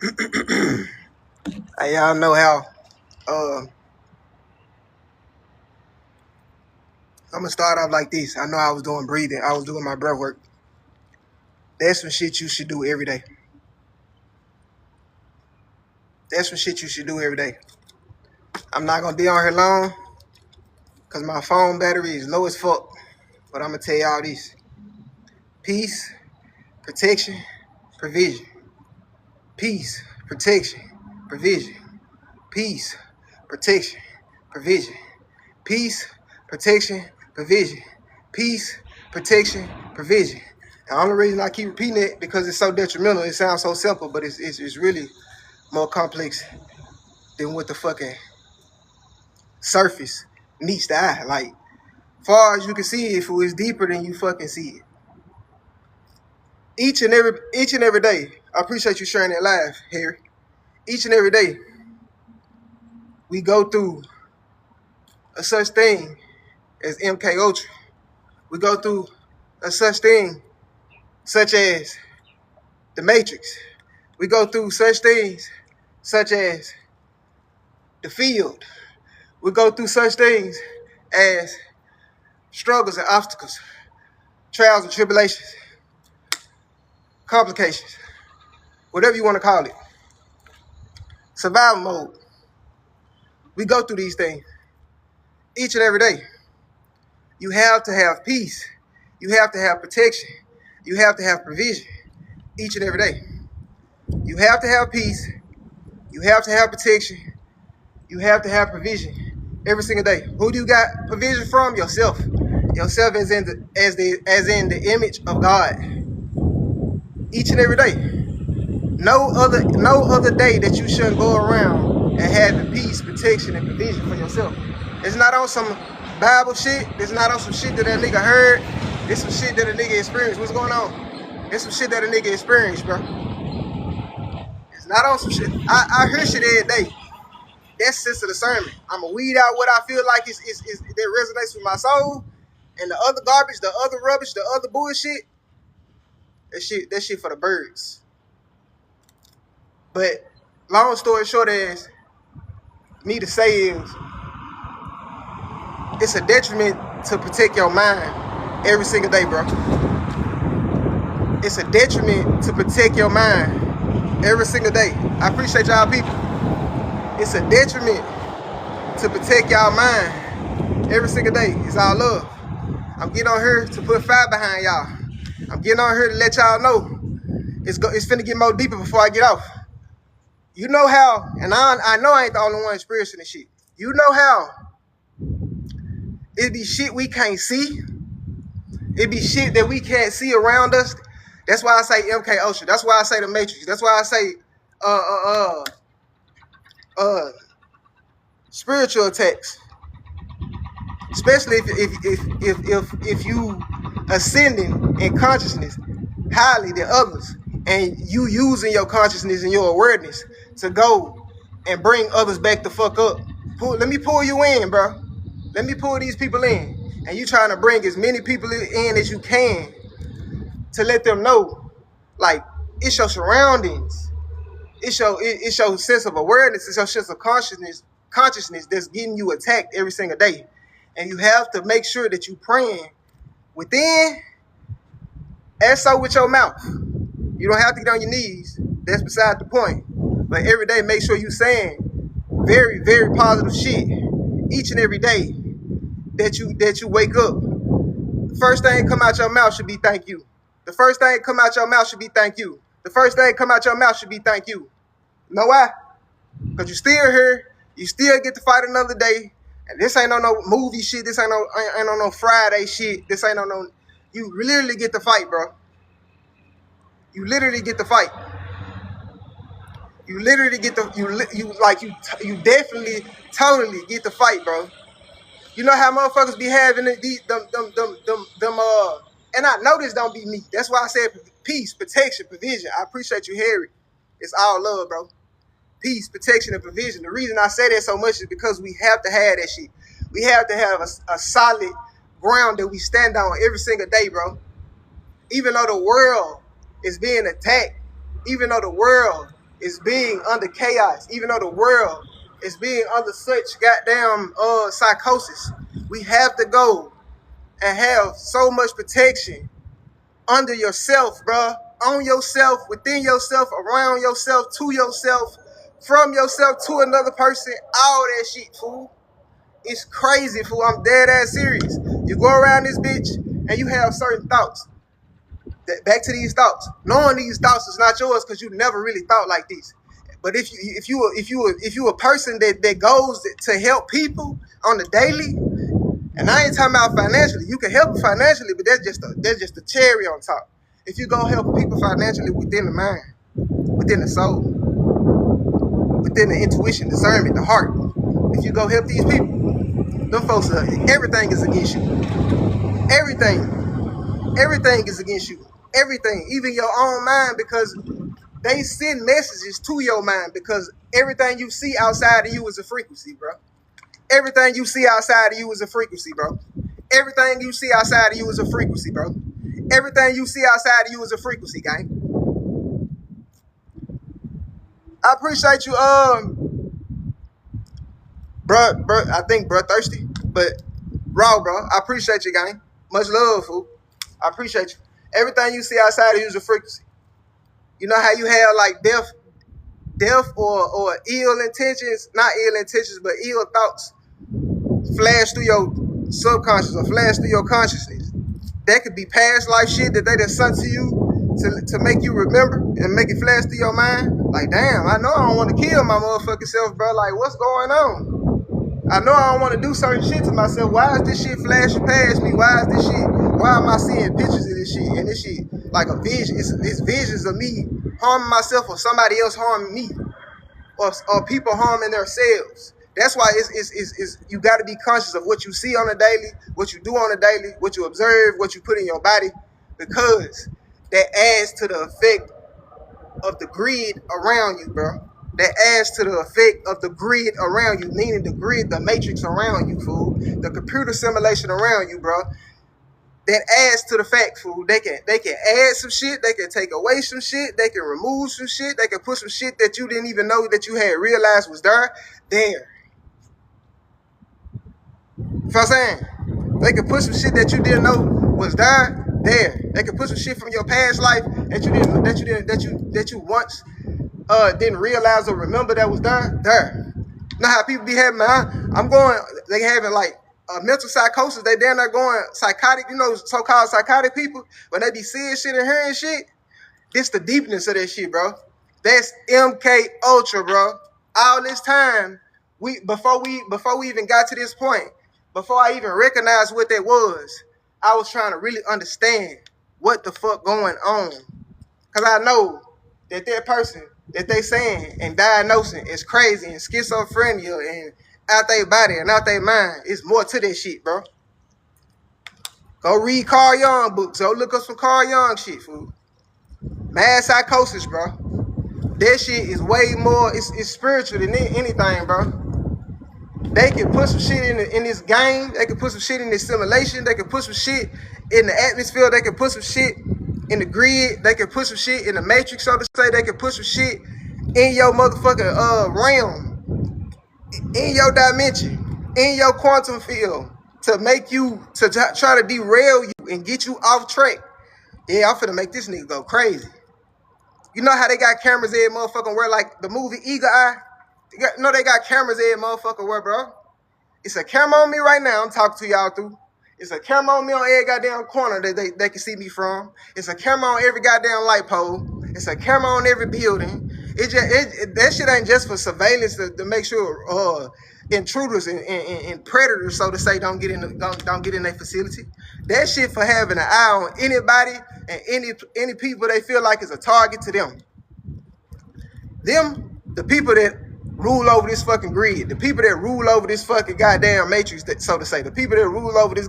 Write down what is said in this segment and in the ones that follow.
Y'all know how I'm gonna start off like this. I know I was doing breathing. I was doing my breath work. That's some shit you should do every day. That's some shit you should do every day. I'm not gonna be on here long because my phone battery is low as fuck. But I'm gonna tell y'all this. Peace, protection, provision. Peace, protection, provision. Peace, protection, provision. Peace, protection, provision. Peace, protection, provision. The only reason I keep repeating it because it's so detrimental. It sounds so simple, but it's really more complex than what the fucking surface meets the eye. Like, far as you can see, if it was deeper than you fucking see it. Each and every day, I appreciate you sharing that live, Harry. Each and every day, we go through a such thing as MK Ultra. We go through a such thing such as the Matrix. We go through such things such as the field. We go through such things as struggles and obstacles, trials and tribulations, complications, whatever you want to call it. Survival mode. We go through these things each and every day. You have to have peace. You have to have protection. You have to have provision each and every day. You have to have peace. You have to have protection. You have to have provision every single day. Who do you got provision from? Yourself. Yourself as in the image of God. Each and every day. No other day that you shouldn't go around and have the peace, protection, and provision for yourself. It's not on some Bible shit. It's not on some shit that nigga heard. It's some shit that a nigga experienced. What's going on? It's some shit that a nigga experienced, bro. It's not on some shit. I hear shit every day. That's sense of discernment. I'ma weed out what I feel like is that resonates with my soul, and the other garbage, the other rubbish, the other bullshit. That shit for the birds. But long story short is, me to say is, it's a detriment to protect your mind every single day, bro. It's a detriment to protect your mind every single day. I appreciate y'all people. It's a detriment to protect y'all mind every single day. It's all love. I'm getting on here to put fire behind y'all. I'm getting on here to let y'all know it's finna get more deeper before I get off. You know how, and I know I ain't the only one experiencing this shit. You know how it be shit we can't see. It be shit that we can't see around us. That's why I say MK Ultra. That's why I say the Matrix. That's why I say spiritual attacks. Especially if you ascending in consciousness highly than others, and you using your consciousness and your awareness to go and bring others back the fuck up. Let me pull you in, bro. Let me pull these people in, and you trying to bring as many people in as you can to let them know, like, it's your surroundings, it's your sense of awareness, it's your sense of consciousness that's getting you attacked every single day. And you have to make sure that you praying within and so with your mouth. You don't have to get on your knees. That's beside the point. But every day, make sure you saying very, very positive shit each and every day that you wake up. The first thing come out your mouth should be thank you. The first thing come out your mouth should be thank you. The first thing come out your mouth should be thank you. You know why? Because you still here. You still get to fight another day. And this ain't on no movie shit. This ain't on no Friday shit. This ain't on no. You literally get to fight, bro. You literally get to fight. You literally get to you definitely totally get to fight, bro. You know how motherfuckers be having them and I know this don't be me. That's why I said peace, protection, provision. I appreciate you, Harry. It's all love, bro. Peace, protection, and provision. The reason I say that so much is because we have to have that shit. We have to have a solid ground that we stand on every single day, bro. Even though the world is being attacked, even though the world is being under chaos, even though the world is being under such goddamn psychosis. We have to go and have so much protection under yourself, bruh. On yourself, within yourself, around yourself, to yourself, from yourself to another person, all that shit, fool. It's crazy, fool. I'm dead ass serious. You go around this bitch and you have certain thoughts. Back to these thoughts. Knowing these thoughts is not yours because you never really thought like this. But if you a person that goes to help people on the daily, and I ain't talking about financially. You can help financially, but that's just a cherry on top. If you go help people financially within the mind, within the soul, within the intuition, discernment, the heart. If you go help these people, them folks, everything is against you. Everything is against you. Everything, even your own mind, because they send messages to your mind because everything you see outside of you is a frequency, bro. Everything you see outside of you is a frequency, bro. Everything you see outside of you is a frequency, bro. Everything you see outside of you is a frequency, gang. I appreciate you, bro. I think bro thirsty, but raw, bro. I appreciate you, gang. Much love, fool. I appreciate you. Everything you see outside of you is a frequency. You know how you have like death or ill intentions, not ill intentions, but ill thoughts flash through your subconscious or flash through your consciousness. That could be past life shit that they done sent to you to make you remember and make it flash through your mind. Like, damn, I know I don't want to kill my motherfucking self, bro. Like, what's going on? I know I don't want to do certain shit to myself. Why is this shit flashing past me? Why is this shit? Why am I seeing pictures of this shit? And this shit like a vision. It's visions of me harming myself or somebody else harming me, or people harming themselves. That's why it's you got to be conscious of what you see on a daily, what you do on a daily, what you observe, what you put in your body, because that adds to the effect of the grid around you, bro. That adds to the effect of the grid around you, meaning the grid, the matrix around you, fool. The computer simulation around you, bro. That adds to the fact, fool. They can add some shit, they can take away some shit, they can remove some shit, they can put some shit that you didn't even know that you had realized was there. You know what I'm saying? They can put some shit that you didn't know was there. They can put some shit from your past life that you once didn't realize or remember that was there. Now how people be having, they having like mental psychosis. They down there going psychotic, so-called psychotic people, when they be seeing shit and hearing shit. This the deepness of that shit, bro. That's MK Ultra, bro. All this time, before we even got to this point, before I even recognized what that was, I was trying to really understand what the fuck going on. Cause I know that person that they saying and diagnosing is crazy and schizophrenia and out their body and out their mind. It's more to that shit, bro. Go read Carl Jung books. Go look up some Carl Jung shit, fool. Mad psychosis, bro. That shit is way more, it's spiritual than anything, bro. They can put some shit in this game. They can put some shit in this simulation. They can put some shit in the atmosphere. They can put some shit in the grid. They can put some shit in the matrix, so to say. They can put some shit in your motherfucking realm, in your dimension, in your quantum field, to make you, to try to derail you and get you off track. Yeah, I'm finna make this nigga go crazy. You know how they got cameras in motherfucking where, like the movie Eagle Eye? They got cameras in motherfucking where, bro? It's a camera on me right now. I'm talking to y'all through. It's a camera on me on every goddamn corner that they can see me from. It's a camera on every goddamn light pole. It's a camera on every building. That shit ain't just for surveillance to make sure intruders and predators, so to say, don't get in their facility. That shit for having an eye on anybody and any people they feel like is a target to them. The people that rule over this fucking grid, the people that rule over this fucking goddamn matrix, so to say, the people that rule over this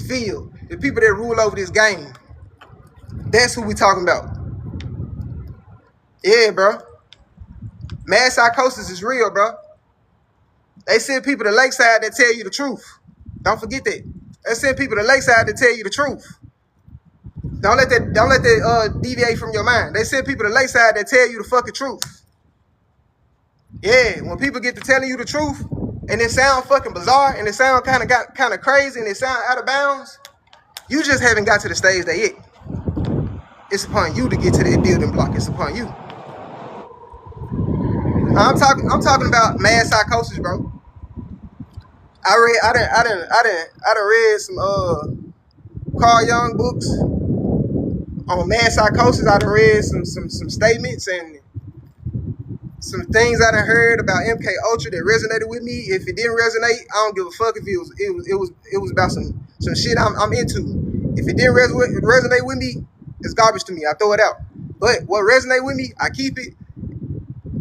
field, the people that rule over this game. That's who we talking about. Yeah, bro. Mad psychosis is real, bro. They send people to Lakeside that tell you the truth. Don't forget that. They send people to Lakeside that tell you the truth. Don't let that deviate from your mind. They send people to Lakeside that tell you the fucking truth. Yeah, when people get to telling you the truth, and it sound fucking bizarre, and it sound kind of crazy, and it sound out of bounds, you just haven't got to the stage they yet. It's upon you to get to that building block. It's upon you. I'm talking about mad psychosis, bro. I done read some Carl Jung books on mad psychosis. I done read some statements and some things I done heard about MK Ultra that resonated with me. If it didn't resonate, I don't give a fuck if it was about some shit I'm into. If it didn't resonate with me, it's garbage to me. I throw it out. But what resonate with me, I keep it.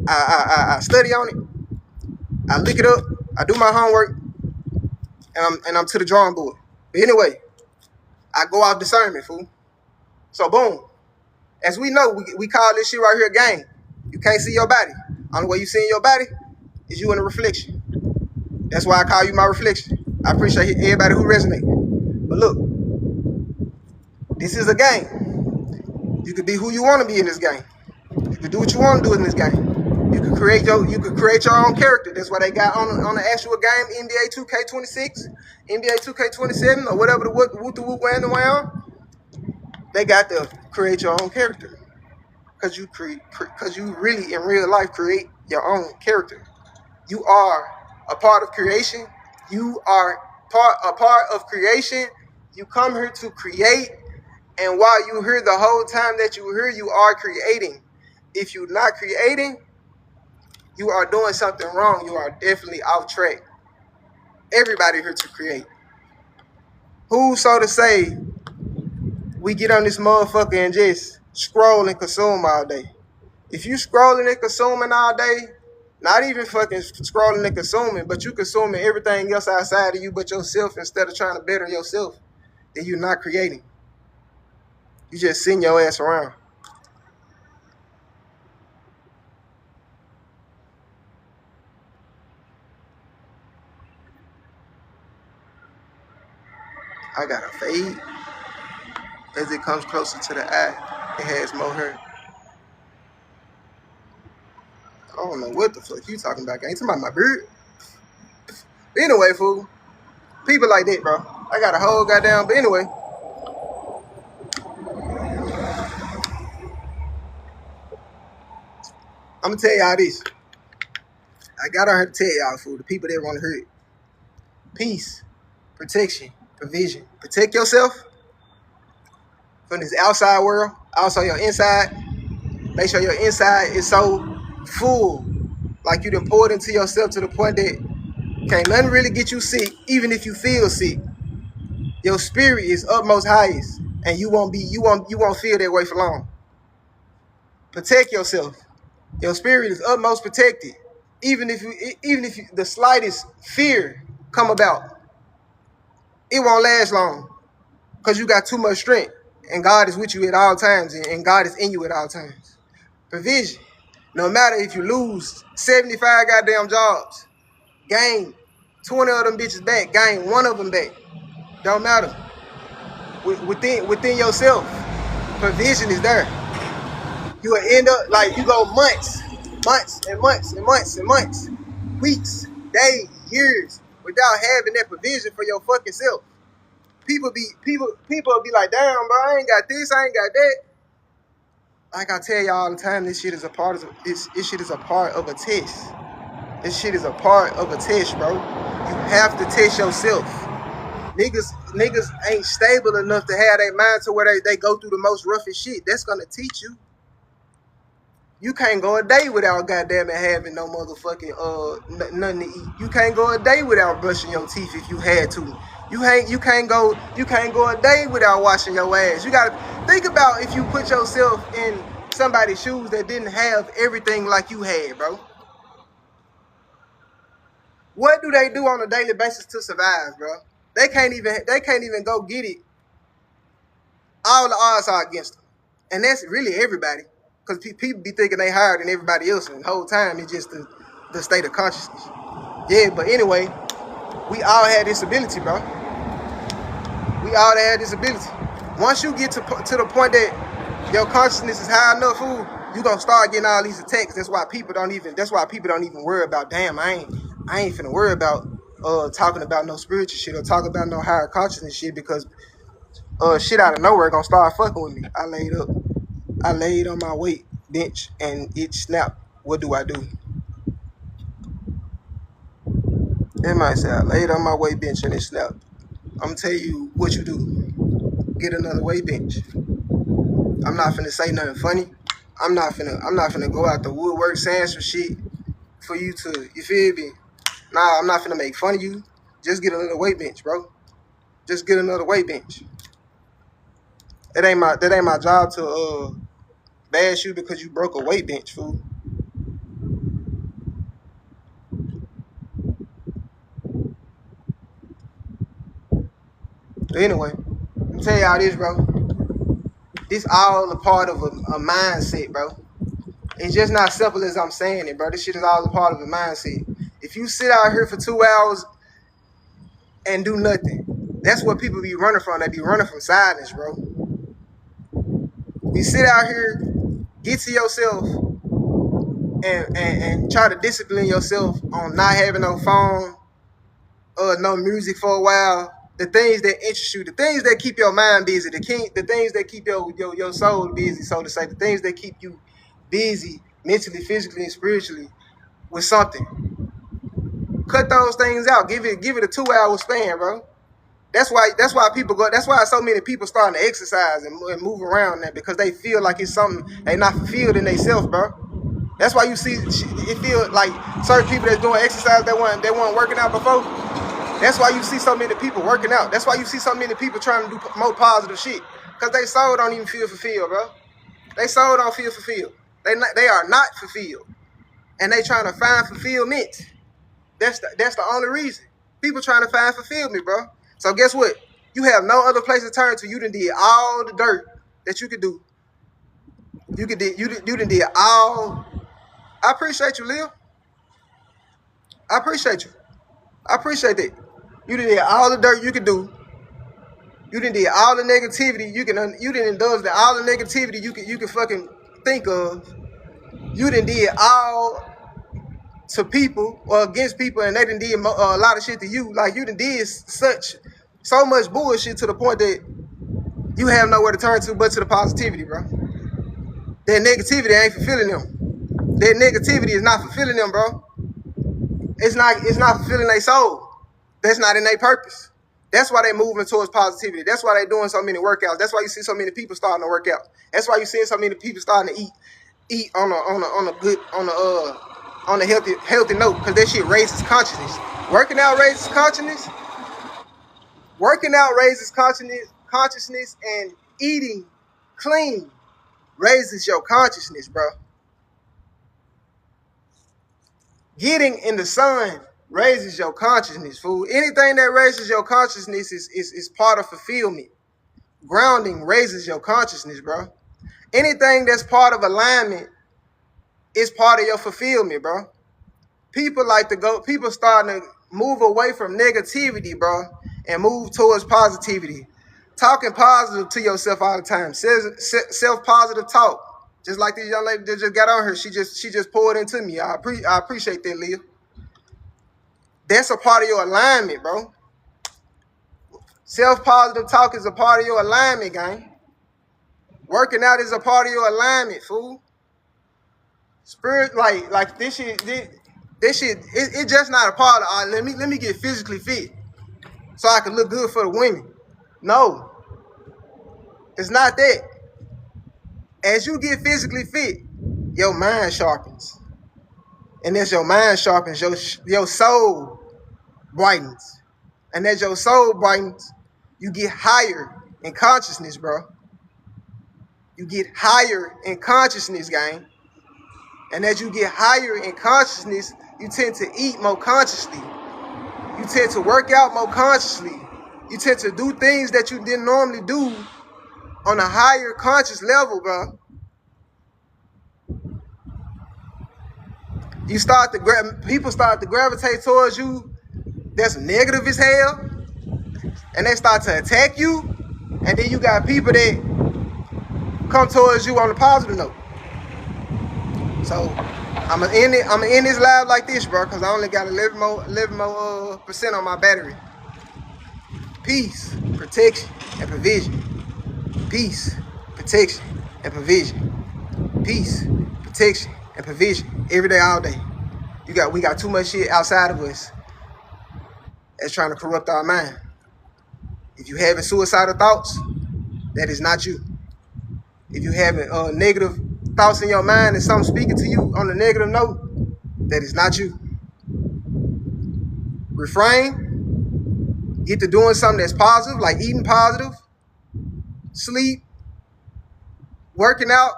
I study on it. I look it up. I do my homework, and I'm to the drawing board. But anyway, I go off discernment, fool. So boom. As we know, we call this shit right here a game. You can't see your body. Only way you see your body is you in a reflection. That's why I call you my reflection. I appreciate everybody who resonates. But look, this is a game. You could be who you want to be in this game. You could do what you want to do in this game. You could create your own character. That's why they got on the actual game NBA 2K26, NBA 2K27, or whatever the whoop around. They got to create your own character. Cause you really in real life create your own character. You are a part of creation. You are a part of creation. You come here to create, and while you here the whole time that you here, you are creating. If you're not creating, you are doing something wrong. You are definitely off track. Everybody here to create. Who so to say we get on this motherfucker and just scroll and consume all day? If you scrolling and consuming all day, not even fucking scrolling and consuming, but you consuming everything else outside of you but yourself instead of trying to better yourself, then you're not creating. You just sitting your ass around. I got a fade. As it comes closer to the eye, it has more hair. I don't know what the fuck you talking about. I ain't talking about my beard. But anyway, fool. People like that, bro. I got a whole goddamn. But anyway. I'm going to tell y'all this. I got on here to tell y'all, fool. The people that want to hear it. Peace. Protection. Provision. Protect yourself from this outside world. Also your inside. Make sure your inside is so full. Like you done poured into yourself to the point that can't nothing really get you sick, even if you feel sick. Your spirit is utmost highest, and you won't feel that way for long. Protect yourself. Your spirit is utmost protected. Even if the slightest fear come about, it won't last long. Because you got too much strength. And God is with you at all times, and God is in you at all times. Provision. No matter if you lose 75 goddamn jobs, gain 20 of them bitches back, gain one of them back. Don't matter. Within yourself, provision is there. You will end up like you go months and months, weeks, days, years without having that provision for your fucking self. People will be like, damn, bro, I ain't got this, I ain't got that. Like I tell y'all all the time, this shit is a part of a test. This shit is a part of a test, bro. You have to test yourself. Niggas ain't stable enough to have their mind to where they go through the most roughest shit. That's gonna teach you. You can't go a day without goddamn it having no motherfucking nothing to eat. You can't go a day without brushing your teeth if you had to. You can't go a day without washing your ass. You gotta think about if you put yourself in somebody's shoes that didn't have everything like you had, bro. What do they do on a daily basis to survive, bro? They can't even go get it. All the odds are against them. And that's really everybody. Because people be thinking they higher than everybody else, and the whole time it's just the state of consciousness. Yeah, but anyway, we all had this ability, bro. We all had this ability. Once you get to the point that your consciousness is high enough, fool, you gonna start getting all these attacks. That's why people don't even worry about, damn, I ain't finna worry about talking about no spiritual shit or talking about no higher consciousness shit, because shit out of nowhere gonna start fucking with me. I laid on my weight bench and it snapped. What do I do? It might say I laid on my weight bench and it snapped. I'm gonna tell you what you do. Get another weight bench. I'm not finna say nothing funny. I'm not finna go out the woodwork saying some shit for you to, you feel me? Nah, I'm not finna make fun of you. Just get another weight bench, bro. Just get another weight bench. That ain't my job to bash you because you broke a weight bench, fool. Anyway, I'll tell y'all this, bro. This all a part of a mindset, bro. It's just not simple as I'm saying it, bro. This shit is all a part of a mindset. If you sit out here for 2 hours and do nothing, that's what people be running from. They be running from silence, bro. You sit out here, get to yourself, and try to discipline yourself on not having no phone, no music for a while. The things that interest you, the things that keep your mind busy, the things that keep your soul busy, so to say, the things that keep you busy mentally, physically, and spiritually with something. Cut those things out. Give it a 2 hour span, bro. That's why people go. That's why so many people starting to exercise and move around that, because they feel like it's something they not fulfilled in themselves, bro. That's why you see it feel like certain people that's doing exercise they weren't working out before. That's why you see so many people working out. That's why you see so many people trying to do more positive shit, because they soul don't even feel fulfilled, bro. They soul don't feel fulfilled. They are not fulfilled, and they trying to find fulfillment. That's the only reason. People trying to find fulfillment, bro. So guess what? You have no other place to turn to. You done did all the dirt that you could do. You done did all. I appreciate you, Lil. I appreciate you. I appreciate that. You done did all the dirt you could do. You done did all the negativity you done indulged in all the negativity you can fucking think of. You done did all to people or against people, and they done did a lot of shit to you. Like, you done did so much bullshit to the point that you have nowhere to turn to but to the positivity, bro. That negativity ain't fulfilling them. That negativity is not fulfilling them, bro. It's not fulfilling their soul. That's not in their purpose. That's why they moving towards positivity. That's why they doing so many workouts. That's why you see so many people starting to work out. That's why you see so many people starting to eat on a healthy note, because that shit raises consciousness. Working out raises consciousness. Consciousness, and eating clean raises your consciousness, bro. Getting in the sun raises your consciousness, fool. Anything that raises your consciousness is part of fulfillment. Grounding raises your consciousness, bro. Anything that's part of alignment is part of your fulfillment, bro. People starting to move away from negativity, bro, and move towards positivity. Talking positive to yourself all the time. Self-positive talk. Just like this young lady that just got on here. She just poured into me. I appreciate that, Leah. That's a part of your alignment, bro. Self-positive talk is a part of your alignment, gang. Working out is a part of your alignment, fool. Spirit, like this shit, it's just not a part of. Let me get physically fit so I can look good for the women. No, it's not that. As you get physically fit, your mind sharpens, and as your mind sharpens, your soul brightens, and as your soul brightens, you get higher in consciousness, bro. You get higher in consciousness, gang. And as you get higher in consciousness, you tend to eat more consciously. You tend to work out more consciously. You tend to do things that you didn't normally do on a higher conscious level, bro. People start to gravitate towards you that's negative as hell, and they start to attack you. And then you got people that come towards you on a positive note. So I'ma end this live like this, bro, because I only got 11 more percent on my battery. Peace, protection, and provision. Peace, protection, and provision. Peace, protection, and provision. Every day, all day. We got too much shit outside of us that's trying to corrupt our mind. If you having suicidal thoughts, that is not you. If you having negative thoughts in your mind and something speaking to you on a negative note, that is not you. Refrain. Get to doing something that's positive, like eating positive, sleep, working out,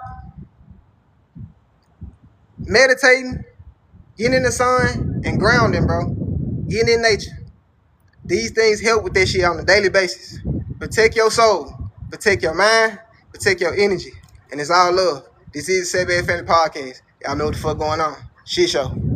meditating, getting in the sun, and grounding, bro. Getting in nature. These things help with that shit on a daily basis. Protect your soul. Protect your mind. Protect your energy. And it's all love. This is the 7 Family Podcast. Y'all know what the fuck going on. Shit show.